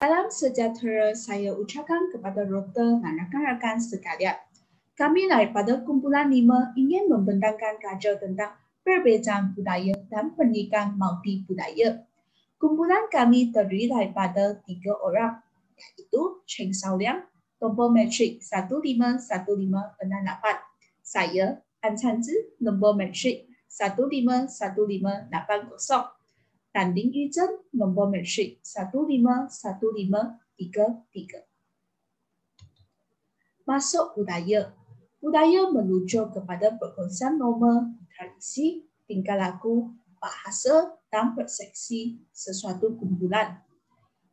Salam sejahtera saya ucapkan kepada Doktor dan rakan-rakan sekalian. Kami daripada kumpulan 5 ingin membentangkan kajian tentang perbezaan budaya dan pendidikan multibudaya. Kumpulan kami terdiri daripada 3 orang, iaitu Cheng Shaoliang, nombor metrik 151568. Saya, An Chanzi, nombor metrik 151580. Dan Lin Yuzhen, nombor metrik 151533. Masuk budaya. Budaya merujuk kepada perkongsian norma, tradisi, tingkah laku, bahasa dan persepsi sesuatu kumpulan.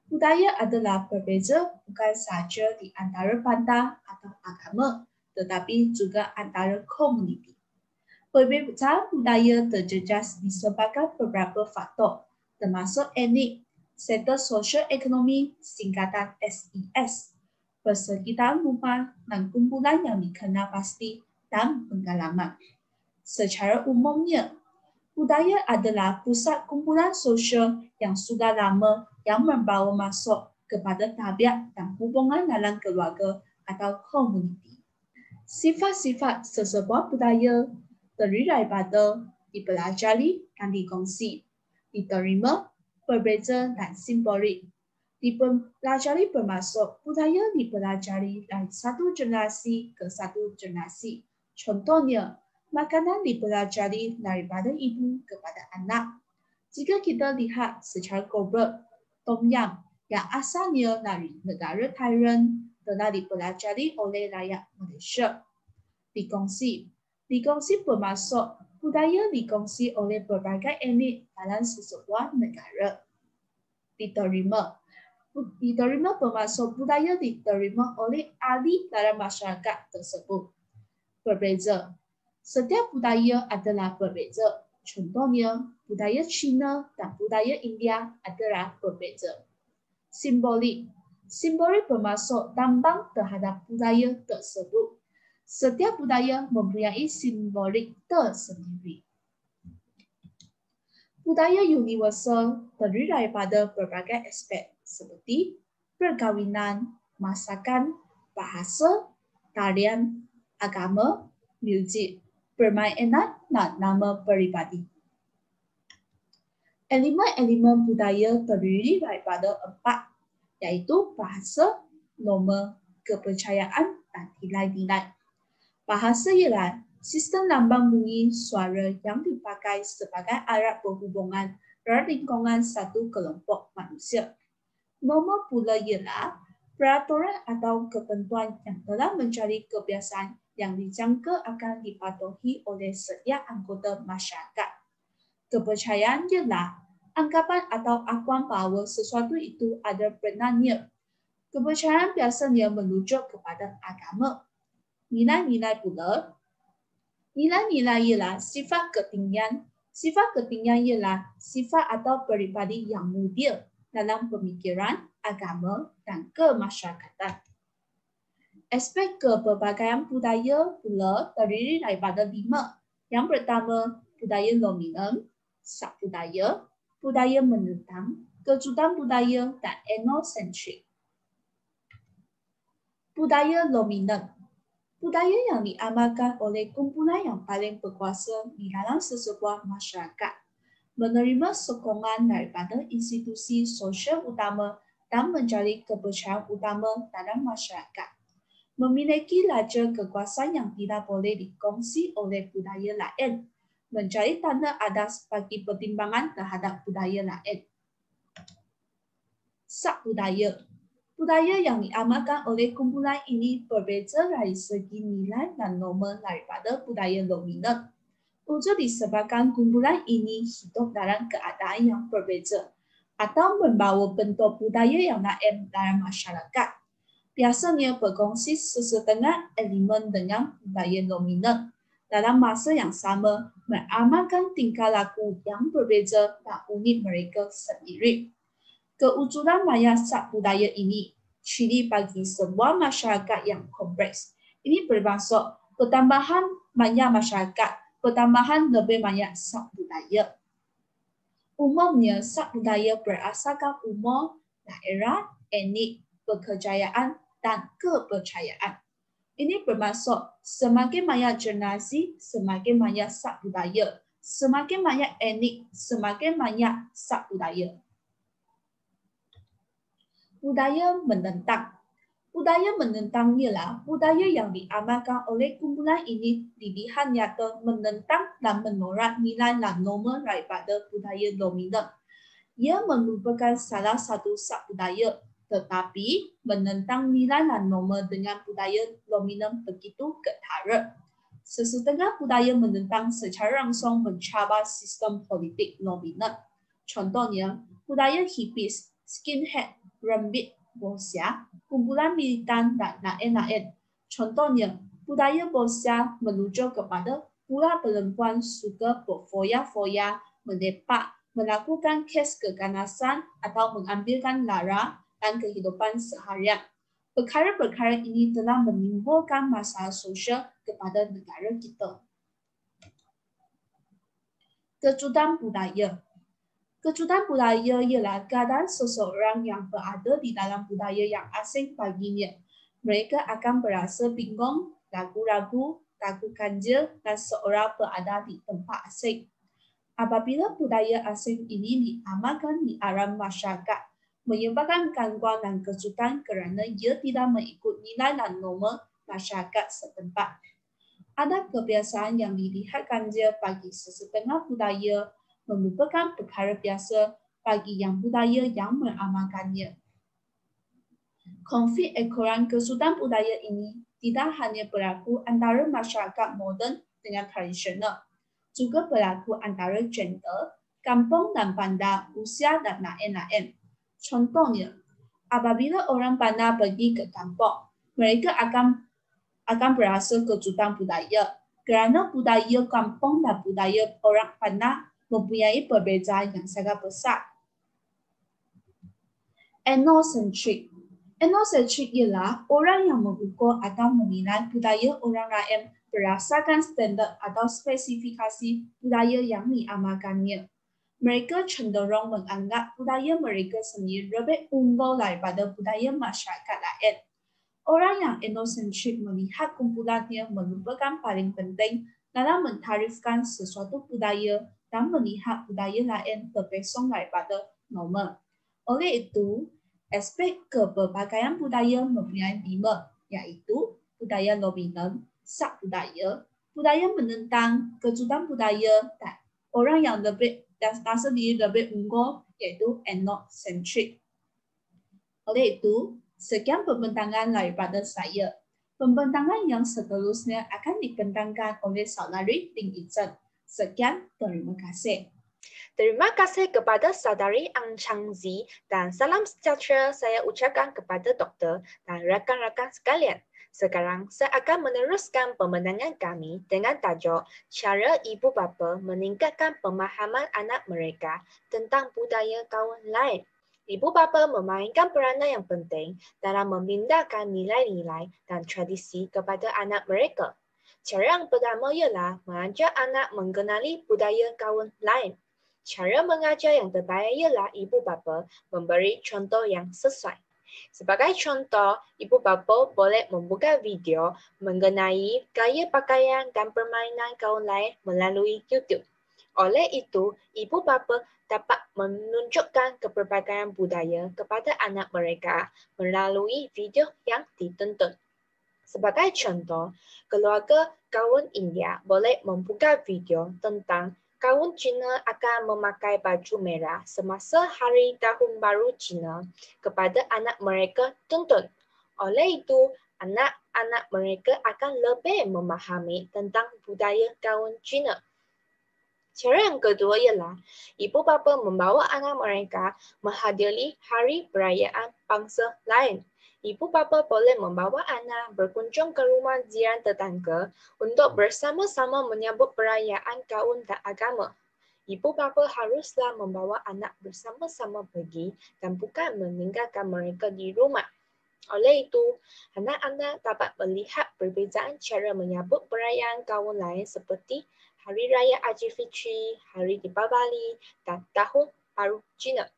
Budaya adalah berbeza bukan sahaja di antara bangsa atau agama, tetapi juga antara komuniti. Perbezaan budaya terjejas disebabkan beberapa faktor, termasuk etnik, sektor sosial ekonomi singkatan SES, persekitaran rumah dan kumpulan yang dikenal pasti dan pengalaman. Secara umumnya, budaya adalah pusat kumpulan sosial yang sudah lama yang membawa masuk kepada tabiat dan hubungan dalam keluarga atau komuniti. Sifat-sifat sesebuah budaya terdiri daripada dipelajari dan dikongsi, diterima, berbeza dan simbolik. Dipelajari bermaksud budaya dipelajari dari satu generasi ke satu generasi. Contohnya, makanan dipelajari daripada ibu kepada anak. Jika kita lihat secara global, Tom Yam yang asalnya dari negara Thailand telah dipelajari oleh rakyat Malaysia. Dikongsi bermaksud budaya dikongsi oleh berbagai etnik dalam sesebuah negara. Diterima bermaksud budaya diterima oleh ahli dalam masyarakat tersebut. Berbeza. Setiap budaya adalah berbeza. Contohnya, budaya Cina dan budaya India adalah berbeza. Simbolik bermaksud tambang terhadap budaya tersebut. Setiap budaya mempunyai simbolik tersendiri. Budaya universal terdiri daripada berbagai aspek seperti perkahwinan, masakan, bahasa, tarian, agama, muzik, permainan dan nama peribadi. Elemen-elemen budaya terdiri daripada 4, yaitu bahasa, norma, kepercayaan dan nilai-nilai. Bahasa ialah sistem lambang bunyi suara yang dipakai sebagai alat berhubungan dalam lingkungan satu kelompok manusia. Norma pula ialah peraturan atau ketentuan yang telah menjadi kebiasaan yang dijangka akan dipatuhi oleh setiap anggota masyarakat. Kepercayaan ialah anggapan atau akuan bahawa sesuatu itu ada benarnya. Kepercayaan biasanya merujuk kepada agama. Nilai-nilai pula. Nilai-nilai ialah sifat ketinggian. Sifat ketinggian ialah sifat atau peribadi yang mulia dalam pemikiran, agama dan kemasyarakatan. Aspek kepelbagaian budaya pula terdiri daripada 5. Yang pertama, budaya dominan, subbudaya, budaya menentang, kejutan budaya dan etnosentrik. Budaya dominan. Budaya yang diamalkan oleh kumpulan yang paling berkuasa di dalam sesebuah masyarakat, menerima sokongan daripada institusi sosial utama dan menjadi kepercayaan utama dalam masyarakat. Memiliki lajur kekuasaan yang tidak boleh dikongsi oleh budaya lain, menjadi tanda adas bagi pertimbangan terhadap budaya lain. Subbudaya. Budaya yang diamalkan oleh kumpulan ini berbeza dari segi nilai dan norma daripada budaya dominan. Wujud disebabkan kumpulan ini hidup dalam keadaan yang berbeza atau membawa bentuk budaya yang lain dalam masyarakat. Biasanya berkongsi sesetengah elemen dengan budaya dominan. Dalam masa yang sama, mengamalkan tingkah laku yang berbeza dan unik mereka sendiri. Kewujudan banyak subbudaya ini ciri bagi sebuah masyarakat yang kompleks. Ini bermaksud pertambahan banyak masyarakat, pertambahan lebih banyak subbudaya. Umumnya, subbudaya berasalkan umur, daerah, etnik, pekerjaan, dan kepercayaan. Ini bermaksud semakin banyak generasi, semakin banyak sub-budaya. Semakin banyak etnik, semakin banyak sub-budaya. Budaya menentang. Budaya menentang ialah budaya yang diamalkan oleh kumpulan ini dilihat nyata menentang dan menolak nilai dan norma daripada budaya dominan. Ia merupakan salah satu sub-budaya, tetapi menentang nilai dan norma dengan budaya dominan begitu ketara. Sesetengah budaya menentang secara langsung mencabar sistem politik dominan. Contohnya, budaya hippies, skinhead, rambut Bosya, kumpulan militan dan lain-lain. Contohnya, budaya Bosya merujuk kepada pula perempuan suka berfoya-foya, melepak, melakukan kes keganasan atau mengambilkan lara dan kehidupan seharian. Perkara-perkara ini telah menimbulkan masalah sosial kepada negara kita. Kejutan budaya. Kejutan budaya ialah keadaan seseorang yang berada di dalam budaya yang asing baginya. Mereka akan berasa bingung, ragu-ragu, takut ganjil dan seorang berada di tempat asing. Apabila budaya asing ini diamalkan di alam masyarakat, menyebabkan gangguan dan kejutan kerana ia tidak mengikut nilai dan norma masyarakat setempat. Ada kebiasaan yang dilihat ganjil bagi sesetengah budaya merupakan perkara biasa bagi yang budaya yang mengamalkannya. Konflik ekoran kesulitan budaya ini tidak hanya berlaku antara masyarakat moden dengan tradisional, juga berlaku antara gender, kampung dan bandar, usia dan lain-lain. Contohnya, apabila orang bandar pergi ke kampung, mereka akan berasa kejutan budaya kerana budaya kampung dan budaya orang bandar mempunyai perbezaan yang sangat besar. Ethnocentric. Ethnocentric ialah orang yang mengukur atau menilai budaya orang lain berdasarkan standard atau spesifikasi budaya yang diamalkannya. Mereka cenderung menganggap budaya mereka sendiri lebih unggul daripada budaya masyarakat lain. Orang yang ethnocentrik melihat kumpulannya merupakan paling penting dalam mentarifkan sesuatu budaya dan melihat budaya lain terpesong daripada norma. Oleh itu, aspek keberbagai budaya mempunyai 5, iaitu budaya dominan, sub-budaya, budaya menentang, kejutan budaya, dan orang yang lebih rasa diri lebih unggul, iaitu ethnocentrik. Oleh itu, sekian pembentangan daripada saya. Pembentangan yang seterusnya akan dibentangkan oleh Saudari Ding Yichen. Sekian, terima kasih. Terima kasih kepada Saudari Ang Chang Zi dan salam sejahtera saya ucapkan kepada doktor dan rakan-rakan sekalian. Sekarang saya akan meneruskan pembentangan kami dengan tajuk cara ibu bapa meningkatkan pemahaman anak mereka tentang budaya kaum lain. Ibu bapa memainkan peranan yang penting dalam memindahkan nilai-nilai dan tradisi kepada anak mereka. Cara yang pertama ialah mengajar anak mengenali budaya kaum lain. Cara mengajar yang terbaik ialah ibu bapa memberi contoh yang sesuai. Sebagai contoh, ibu bapa boleh membuka video mengenai gaya pakaian dan permainan kaum lain melalui YouTube. Oleh itu, ibu bapa dapat menunjukkan keperbagaian budaya kepada anak mereka melalui video yang ditonton. Sebagai contoh, keluarga kaum India boleh membuka video tentang kaum Cina akan memakai baju merah semasa Hari Tahun Baru Cina kepada anak mereka tonton. Oleh itu, anak-anak mereka akan lebih memahami tentang budaya kaum Cina. Cara yang kedua ialah ibu bapa membawa anak mereka menghadiri hari perayaan bangsa lain. Ibu bapa boleh membawa anak berkunjung ke rumah jiran tetangga untuk bersama-sama menyambut perayaan kaum dan agama. Ibu bapa haruslah membawa anak bersama-sama pergi dan bukan meninggalkan mereka di rumah. Oleh itu, anak-anak dapat melihat perbezaan cara menyambut perayaan kaum lain seperti Hari Raya Aidilfitri, Hari Deepavali dan Tahun Baru Cina.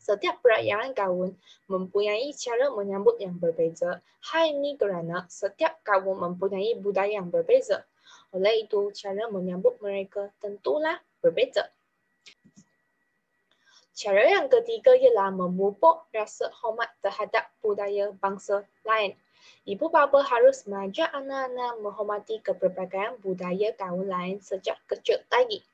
Setiap perayaan kaum mempunyai cara menyambut yang berbeza. Hal ini kerana setiap kaum mempunyai budaya yang berbeza. Oleh itu, cara menyambut mereka tentulah berbeza. Cara yang ketiga ialah memupuk rasa hormat terhadap budaya bangsa lain. Ibu bapa harus mengajar anak-anak menghormati keberbagaian budaya kaum lain sejak kecil lagi.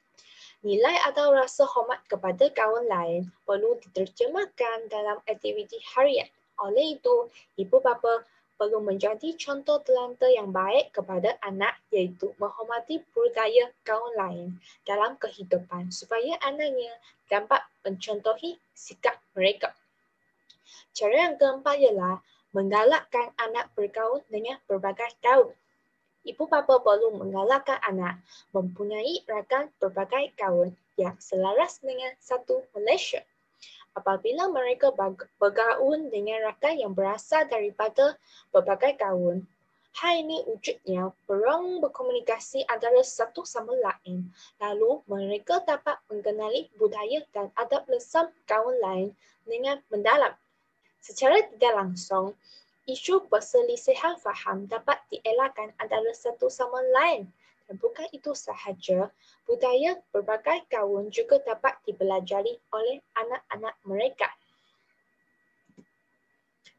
Nilai atau rasa hormat kepada kaum lain perlu diterjemahkan dalam aktiviti harian. Oleh itu, ibu bapa perlu menjadi contoh teladan yang baik kepada anak, iaitu menghormati budaya kaum lain dalam kehidupan supaya anaknya dapat mencontohi sikap mereka. Cara yang keempat ialah menggalakkan anak bergaul dengan berbagai kaum. Ibu bapa perlu menggalakkan anak mempunyai ragam berbagai kaum yang selaras dengan satu Malaysia. Apabila mereka bergaul dengan rakan yang berasal daripada berbagai kaum, hal ini wujudnya peluang berkomunikasi antara satu sama lain. Lalu mereka dapat mengenali budaya dan adab lesam kaum lain dengan mendalam. Secara tidak langsung, isu perselisihan faham dapat dielakkan antara satu sama lain. Dan bukan itu sahaja, budaya berbagai kaum juga dapat dipelajari oleh anak-anak mereka.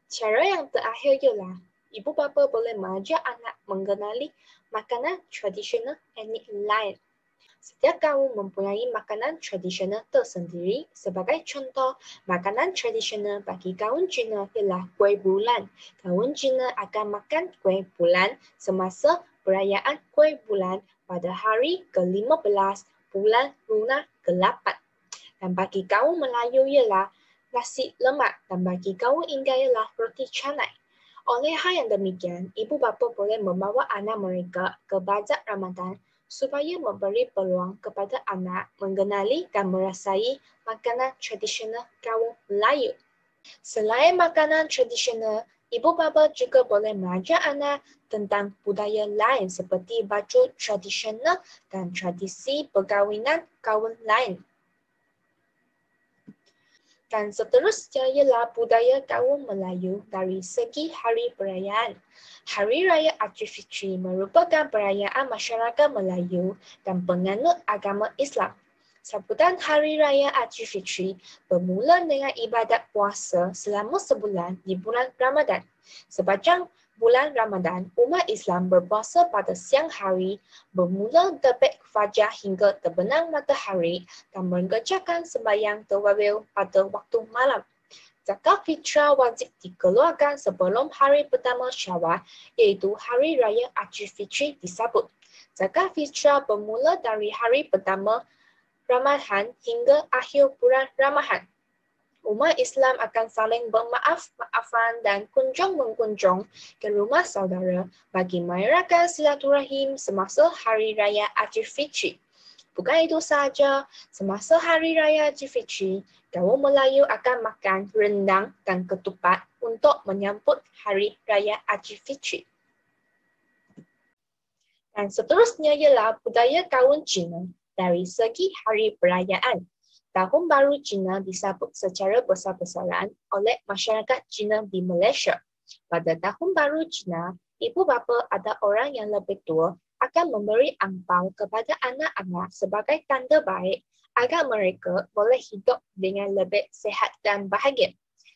Cara yang terakhir ialah, ibu bapa boleh mengajar anak mengenali makanan tradisional etnik lain. Setiap kaum mempunyai makanan tradisional tersendiri. Sebagai contoh, makanan tradisional bagi kaum Cina ialah kuih bulan. Kaum Cina akan makan kuih bulan semasa perayaan kuih bulan pada hari ke-15 bulan lunar ke-8. Dan bagi kaum Melayu ialah nasi lemak, dan bagi kaum India ialah roti canai. Oleh hal yang demikian, ibu bapa boleh membawa anak mereka ke bazar Ramadan supaya memberi peluang kepada anak mengenali dan merasai makanan tradisional kaum Melayu. Selain makanan tradisional, ibu bapa juga boleh mengajar anak tentang budaya lain seperti baju tradisional dan tradisi perkahwinan kaum lain. Dan seterusnya ialah budaya kaum Melayu dari segi hari perayaan. Hari Raya Aidilfitri merupakan perayaan masyarakat Melayu dan penganut agama Islam. Sambutan Hari Raya Aidilfitri bermula dengan ibadat puasa selama sebulan di bulan Ramadan. Sepanjang bulan Ramadan, umat Islam berpuasa pada siang hari, bermula terbit fajar hingga terbenam matahari dan mengerjakan sembahyang tarawih pada waktu malam. Zakat fitrah wajib dikeluarkan sebelum hari pertama Syawal, iaitu Hari Raya Aidilfitri disambut. Zakat fitrah bermula dari hari pertama Ramadan hingga akhir bulan Ramadan. Umat Islam akan saling bermaaf-maafan dan kunjung-mengunjung ke rumah saudara bagi merayakan silaturahim semasa Hari Raya Aidilfitri. Bukan itu sahaja, semasa Hari Raya Aidilfitri, kaum Melayu akan makan rendang dan ketupat untuk menyambut Hari Raya Aidilfitri. Dan seterusnya ialah budaya kaum Cina dari segi hari perayaan. Tahun Baru Cina disambut secara besar-besaran oleh masyarakat Cina di Malaysia. Pada Tahun Baru Cina, ibu bapa atau orang yang lebih tua akan memberi angpau kepada anak-anak sebagai tanda baik agar mereka boleh hidup dengan lebih sihat dan bahagia.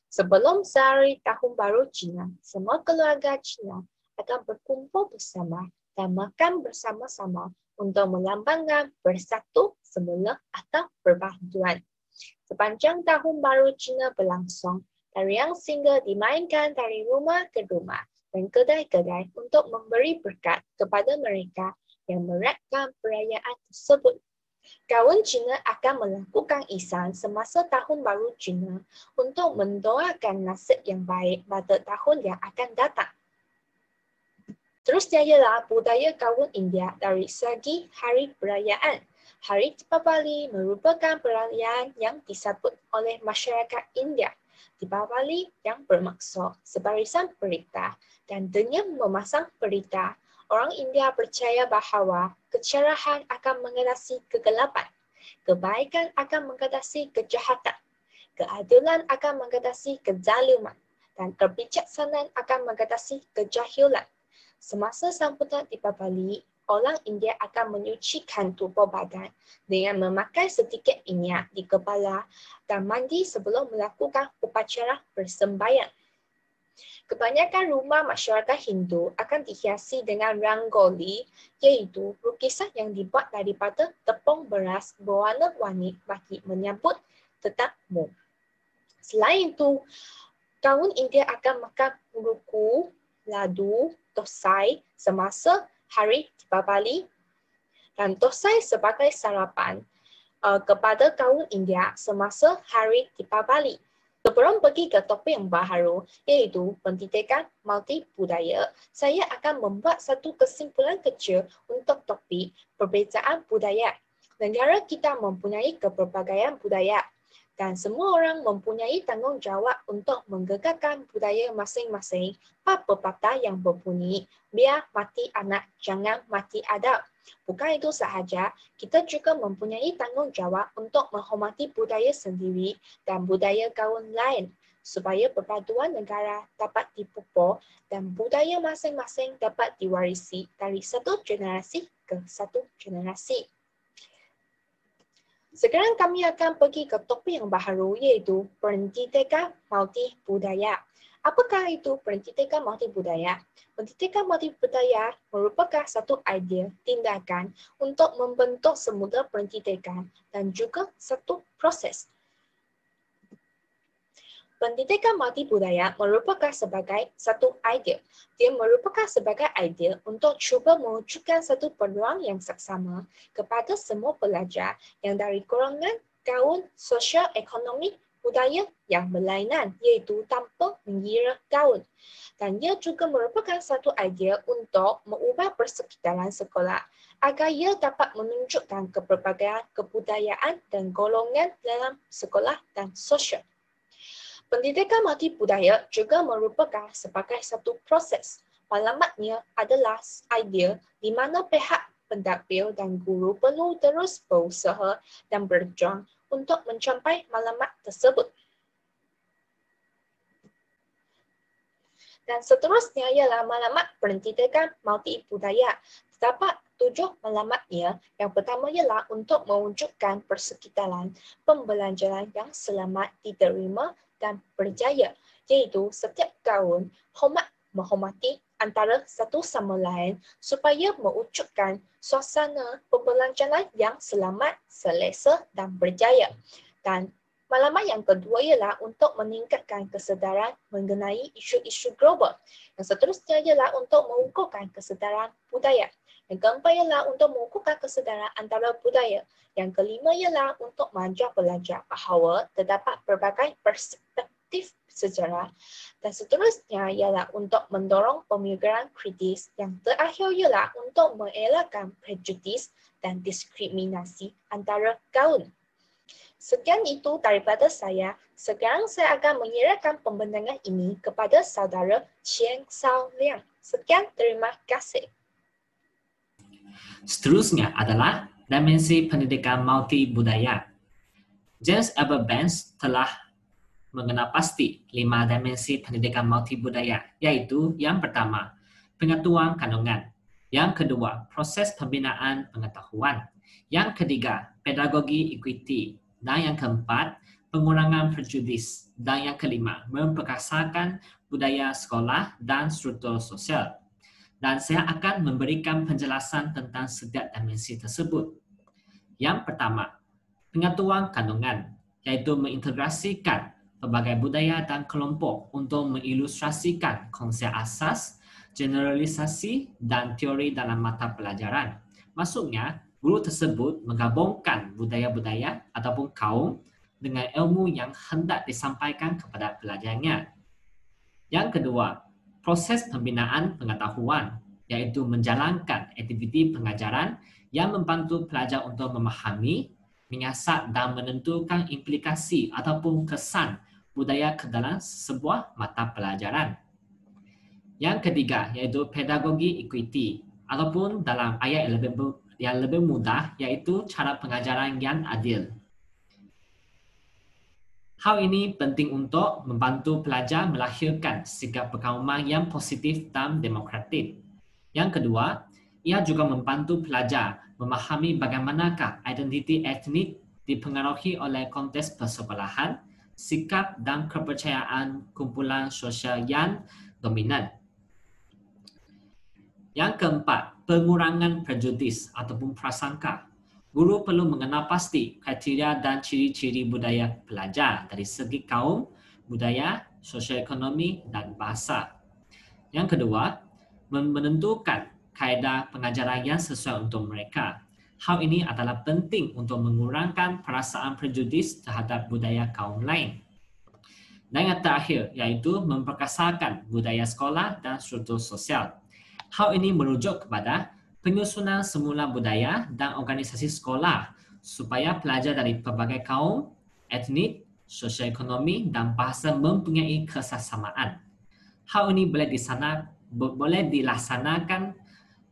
Sebelum sehari Tahun Baru Cina, semua keluarga Cina akan berkumpul bersama dan makan bersama-sama untuk melambangkan bersatu semula atau berbantuan. Sepanjang Tahun Baru Cina berlangsung, tarian singa dimainkan dari rumah ke rumah dan kedai-kedai untuk memberi berkat kepada mereka yang merayakan perayaan tersebut. Kaum Cina akan melakukan ihsan semasa Tahun Baru Cina untuk mendoakan nasib yang baik pada tahun yang akan datang. Terusnya ialah budaya kaum India dari segi hari perayaan. Hari Deepavali merupakan perayaan yang disambut oleh masyarakat India. Deepavali yang bermaksud sebarisan pelita, dan dengan memasang pelita, orang India percaya bahawa kecerahan akan mengatasi kegelapan, kebaikan akan mengatasi kejahatan. keadilan akan mengatasi kezaliman, dan kebijaksanaan akan mengatasi kejahilan. Semasa sambutan tiba balik, orang India akan menyucikan tubuh badan dengan memakai sedikit minyak di kepala dan mandi sebelum melakukan upacara bersembahyang. Kebanyakan rumah masyarakat Hindu akan dihiasi dengan rangoli, iaitu lukisan yang dibuat daripada tepung beras berwarna-warni bagi menyambut tetamu. Selain itu, kaum India akan makan muruku, ladu, tosai semasa hari Deepavali, dan tosai sebagai sarapan kepada kaum India semasa hari Deepavali. Sebelum pergi ke topik yang baharu, iaitu pendidikan multibudaya, saya akan membuat satu kesimpulan kecil untuk topik perbezaan budaya. Negara kita mempunyai kepelbagaian budaya dan semua orang mempunyai tanggungjawab untuk menggegarkan budaya masing-masing. Pepatah yang berbunyi, biar mati anak, jangan mati adab. Bukan itu sahaja, kita juga mempunyai tanggungjawab untuk menghormati budaya sendiri dan budaya kaum lain supaya perpaduan negara dapat dipupuk dan budaya masing-masing dapat diwarisi dari satu generasi ke satu generasi. Sekarang kami akan pergi ke topik yang baharu, iaitu pendidikan multibudaya. Apakah itu pendidikan multibudaya? Pendidikan multibudaya merupakan satu idea tindakan untuk membentuk semula pendidikan dan juga satu proses. Pendidikan multibudaya merupakan sebagai satu idea. Dia merupakan sebagai idea untuk cuba mewujudkan satu peluang yang saksama kepada semua pelajar yang dari golongan kaum sosial ekonomi budaya yang berlainan, iaitu tanpa mengira kaum. Dan ia juga merupakan satu idea untuk mengubah persekitaran sekolah agar ia dapat menunjukkan kepelbagaian kebudayaan dan golongan dalam sekolah dan sosial. Pendidikan multibudaya juga merupakan sebagai satu proses. Alamatnya adalah idea di mana pihak pentadbir dan guru perlu terus berusaha dan berjuang untuk mencapai matlamat tersebut. Dan seterusnya ialah matlamat pendidikan multibudaya. Terdapat 7 matlamatnya. Yang pertama ialah untuk mewujudkan persekitaran pembelajaran yang selamat diterima dan berjaya, iaitu setiap kaum menghormati antara satu sama lain supaya mewujudkan suasana pembelajaran yang selamat, selesa dan berjaya. Dan matlamat yang kedua ialah untuk meningkatkan kesedaran mengenai isu-isu global. Yang seterusnya ialah untuk mengukuhkan kesedaran budaya. Yang keempat ialah untuk mengukuhkan kesedaran antara budaya. Yang kelima ialah untuk mengajar pelajar bahawa terdapat berbagai perspektif sejarah. Dan seterusnya ialah untuk mendorong pemikiran kritis. Yang terakhir ialah untuk mengelakkan prejudis dan diskriminasi antara kaum. Sekian itu daripada saya. Sekarang saya akan menyerahkan pembentangan ini kepada saudara Cheng Sao Liang. Sekian, terima kasih. Seterusnya adalah dimensi pendidikan multibudaya. James Albert Banks telah mengenal pasti 5 dimensi pendidikan multibudaya, yaitu yang pertama, pengetahuan kandungan. Yang kedua, proses pembinaan pengetahuan. Yang ketiga, pedagogi equity. Dan yang keempat, pengurangan prejudis. Dan yang kelima, memperkasakan budaya sekolah dan struktur sosial. Dan saya akan memberikan penjelasan tentang setiap dimensi tersebut. Yang pertama, pengetahuan kandungan, yaitu mengintegrasikan pelbagai budaya dan kelompok untuk mengilustrasikan konsep asas, generalisasi dan teori dalam mata pelajaran. Maksudnya, guru tersebut menggabungkan budaya-budaya ataupun kaum dengan ilmu yang hendak disampaikan kepada pelajarnya. Yang kedua, proses pembinaan pengetahuan, yaitu menjalankan aktiviti pengajaran yang membantu pelajar untuk memahami, menyiasat dan menentukan implikasi ataupun kesan budaya ke dalam sebuah mata pelajaran. Yang ketiga, yaitu pedagogi equity, ataupun dalam ayat yang lebih mudah, yaitu cara pengajaran yang adil. Hal ini penting untuk membantu pelajar melahirkan sikap berkauman yang positif dan demokratik. Yang kedua, ia juga membantu pelajar memahami bagaimanakah identiti etnik dipengaruhi oleh konteks persekolahan, sikap dan kepercayaan kumpulan sosial yang dominan. Yang keempat, pengurangan prejudis ataupun prasangka. Guru perlu mengenal pasti kriteria dan ciri-ciri budaya pelajar dari segi kaum, budaya, sosioekonomi dan bahasa. Yang kedua, menentukan kaedah pengajaran yang sesuai untuk mereka. Hal ini adalah penting untuk mengurangkan perasaan prejudis terhadap budaya kaum lain. Dan yang terakhir, iaitu memperkasakan budaya sekolah dan struktur sosial. Hal ini merujuk kepada penyusunan semula budaya dan organisasi sekolah supaya pelajar dari pelbagai kaum, etnik, sosioekonomi dan bahasa mempunyai kesesamaan. Hal ini boleh dilaksanakan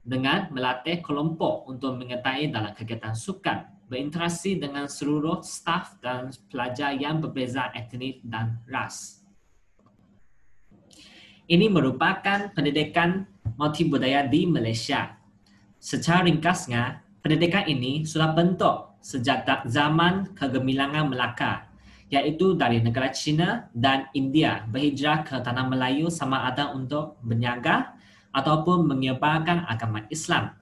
dengan melatih kelompok untuk menyertai dalam kegiatan sukan, berinteraksi dengan seluruh staf dan pelajar yang berbeza etnik dan ras. Ini merupakan pendidikan multibudaya di Malaysia. Secara ringkasnya, pendidikan ini sudah bentuk sejak zaman kegemilangan Melaka, iaitu dari negara China dan India berhijrah ke Tanah Melayu sama ada untuk berniaga ataupun menyebarkan agama Islam.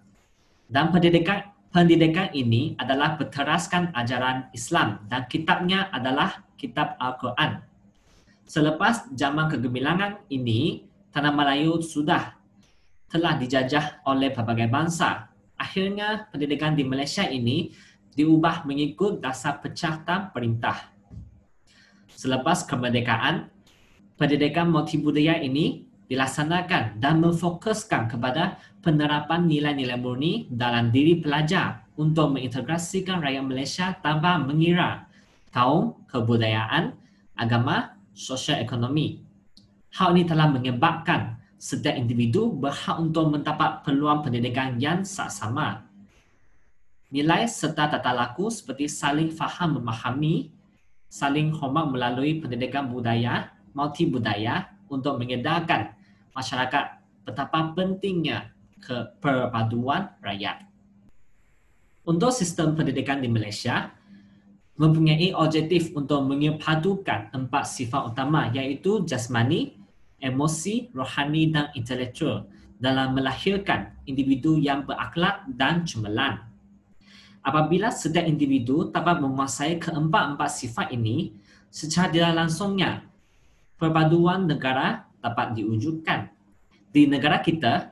Dan pendidikan ini adalah berteraskan ajaran Islam dan kitabnya adalah kitab Al-Quran. Selepas zaman kegemilangan ini, Tanah Melayu telah dijajah oleh pelbagai bangsa. Akhirnya, pendidikan di Malaysia ini diubah mengikut dasar pecah dan perintah. Selepas kemerdekaan, pendidikan multibudaya ini dilaksanakan dan memfokuskan kepada penerapan nilai-nilai murni dalam diri pelajar untuk mengintegrasikan rakyat Malaysia tanpa mengira kaum, kebudayaan, agama, sosial ekonomi. Hal ini telah menyebabkan setiap individu berhak untuk mendapat peluang pendidikan yang sama. Nilai serta tata laku seperti saling faham memahami, saling hormat melalui pendidikan budaya, multibudaya untuk mengedarkan masyarakat betapa pentingnya keperpaduan rakyat. Untuk sistem pendidikan di Malaysia, mempunyai objektif untuk menyepadukan 4 sifat utama iaitu jasmani, emosi, rohani dan intelektual dalam melahirkan individu yang berakhlak dan cemerlang. Apabila setiap individu dapat menguasai keempat-empat sifat ini, secara tidak langsungnya, perpaduan negara dapat diwujudkan. Di negara kita,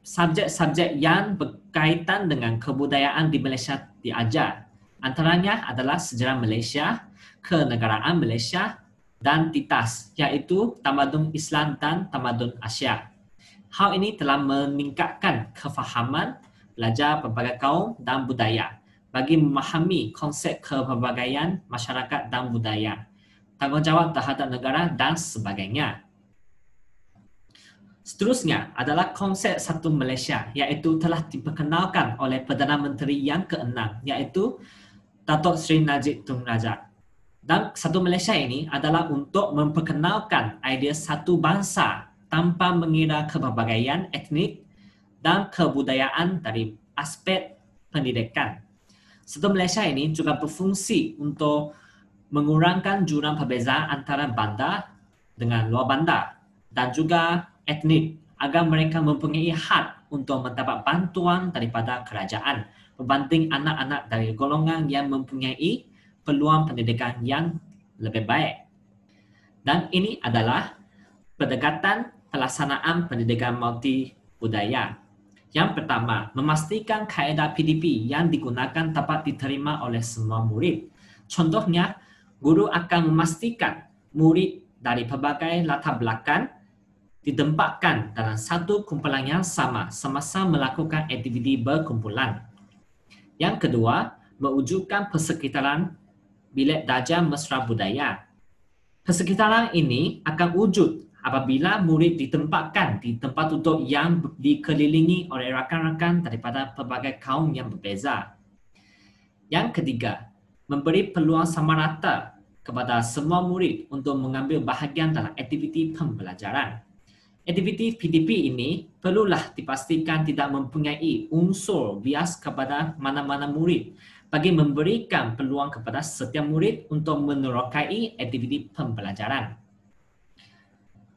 subjek-subjek yang berkaitan dengan kebudayaan di Malaysia diajar. Antaranya adalah sejarah Malaysia, kenegaraan Malaysia, dan titas, iaitu tamadun Islam dan tamadun Asia. Hal ini telah meningkatkan kefahaman pelajar pelbagai kaum dan budaya bagi memahami konsep kepelbagaian masyarakat dan budaya, tanggungjawab terhadap negara dan sebagainya. Seterusnya adalah konsep Satu Malaysia, iaitu telah diperkenalkan oleh Perdana Menteri yang ke-6, iaitu Datuk Seri Najib Tun Razak. Dan Satu Malaysia ini adalah untuk memperkenalkan idea satu bangsa tanpa mengira kepelbagaian etnik dan kebudayaan dari aspek pendidikan. Satu Malaysia ini juga berfungsi untuk mengurangkan jurang perbezaan antara bandar dengan luar bandar dan juga etnik agar mereka mempunyai hak untuk mendapat bantuan daripada kerajaan berbanding anak-anak dari golongan yang mempunyai peluang pendidikan yang lebih baik. Dan ini adalah pendekatan pelaksanaan pendidikan multibudaya. Yang pertama, memastikan kaedah PDP yang digunakan dapat diterima oleh semua murid. Contohnya, guru akan memastikan murid dari pelbagai latar belakang ditempatkan dalam satu kumpulan yang sama semasa melakukan aktiviti berkumpulan. Yang kedua, mewujudkan persekitaran bilik darjah mesra budaya. Persekitaran ini akan wujud apabila murid ditempatkan di tempat duduk yang dikelilingi oleh rakan-rakan daripada pelbagai kaum yang berbeza. Yang ketiga, memberi peluang sama rata kepada semua murid untuk mengambil bahagian dalam aktiviti pembelajaran. Aktiviti PTP ini perlulah dipastikan tidak mempunyai unsur bias kepada mana-mana murid bagi memberikan peluang kepada setiap murid untuk menerokai aktiviti pembelajaran.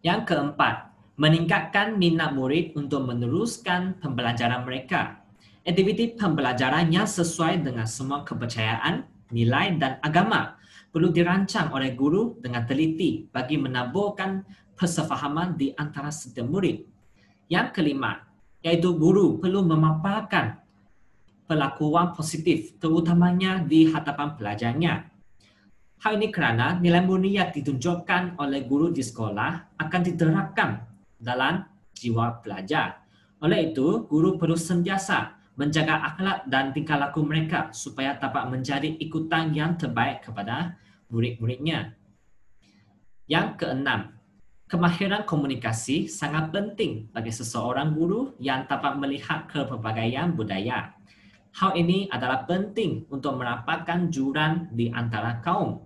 Yang keempat, meningkatkan minat murid untuk meneruskan pembelajaran mereka. Aktiviti pembelajaran yang sesuai dengan semua kepercayaan, nilai dan agama perlu dirancang oleh guru dengan teliti bagi menaburkan persefahaman di antara setiap murid. Yang kelima, iaitu guru perlu memaparkan perlakuan positif terutamanya di hadapan pelajarnya. Hal ini kerana nilai murni yang ditunjukkan oleh guru di sekolah akan diterapkan dalam jiwa pelajar. Oleh itu, guru perlu sentiasa menjaga akhlak dan tingkah laku mereka supaya dapat menjadi ikutan yang terbaik kepada murid-muridnya. Yang keenam, kemahiran komunikasi sangat penting bagi seseorang guru yang dapat melihat kepelbagaian budaya. Hal ini adalah penting untuk merapatkan jurang di antara kaum.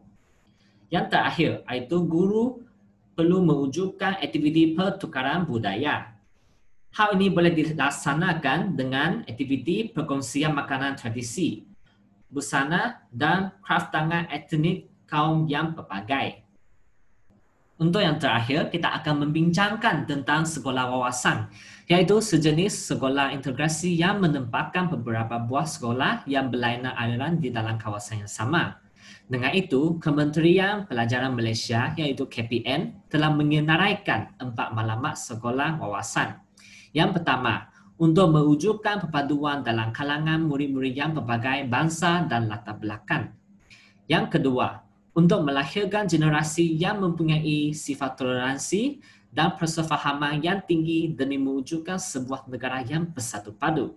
Yang terakhir, iaitu guru perlu mewujudkan aktiviti pertukaran budaya. Hal ini boleh dilaksanakan dengan aktiviti perkongsian makanan tradisi, busana dan kraf tangan etnik kaum yang berbagai. Untuk yang terakhir, kita akan membincangkan tentang sekolah wawasan, iaitu sejenis sekolah integrasi yang menempatkan beberapa buah sekolah yang berlainan aliran di dalam kawasan yang sama. Dengan itu, Kementerian Pelajaran Malaysia, iaitu KPN, telah mengenaraikan 4 maklumat sekolah wawasan. Yang pertama, untuk mewujudkan perpaduan dalam kalangan murid-murid yang berbagai bangsa dan latar belakang. Yang kedua, untuk melahirkan generasi yang mempunyai sifat toleransi dan persefahaman yang tinggi demi mewujudkan sebuah negara yang bersatu padu.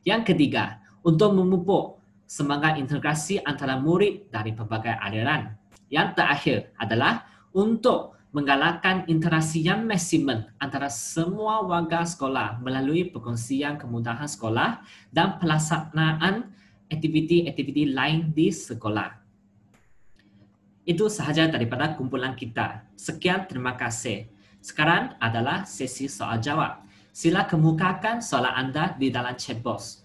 Yang ketiga, untuk memupuk semangat integrasi antara murid dari pelbagai aliran. Yang terakhir adalah untuk menggalakkan interaksi yang maksimum antara semua warga sekolah melalui perkongsian kemudahan sekolah dan pelaksanaan aktiviti-aktiviti lain di sekolah. Itu sahaja daripada kumpulan kita. Sekian, terima kasih. Sekarang adalah sesi soal jawab. Sila kemukakan soalan anda di dalam chat box.